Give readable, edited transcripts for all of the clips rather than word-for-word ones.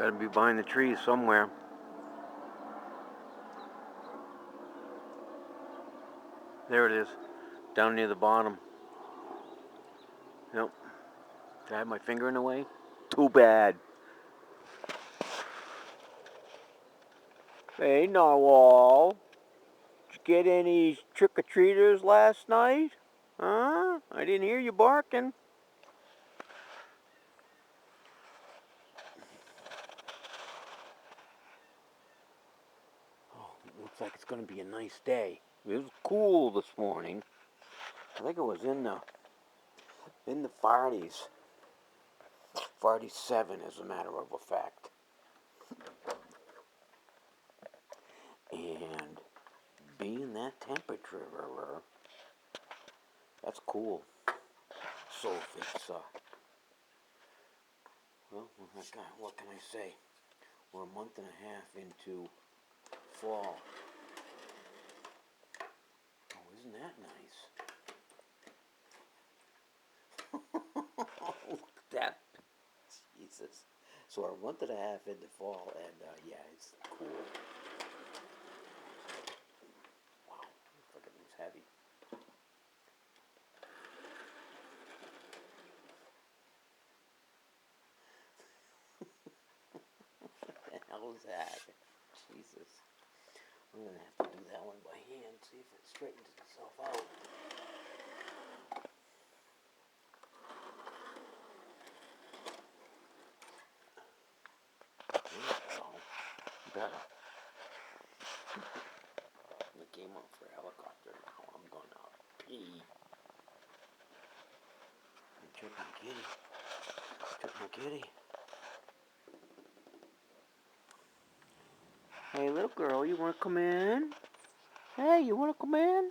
Gotta be behind the trees somewhere. There it is. Down near the bottom. Yep. Did I have my finger in the way? Too bad. Hey, Narwhal. Did you get any trick-or-treaters last night? Huh? I didn't hear you barking. Oh, looks like it's gonna be a nice day. It was cool this morning. I think it was in the 40s. 47 as a matter of fact. And being that temperature, that's cool. So if it's, well, what can I say? We're a month and a half into fall. Oh, isn't that nice? Look at that. Jesus. So we're a month and a half into fall, and yeah, it's cool. Wow, look at this heavy. What the hell is that? Jesus. I'm going to have to do that one by hand, see if it straightens itself out. Better. We came up for a helicopter. Now I'm gonna pee. Check my kitty. Check my kitty. Hey, little girl, you wanna come in? Hey, you wanna come in?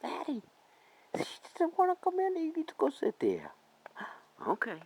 Daddy, she doesn't wanna come in. You need to go sit there. Okay.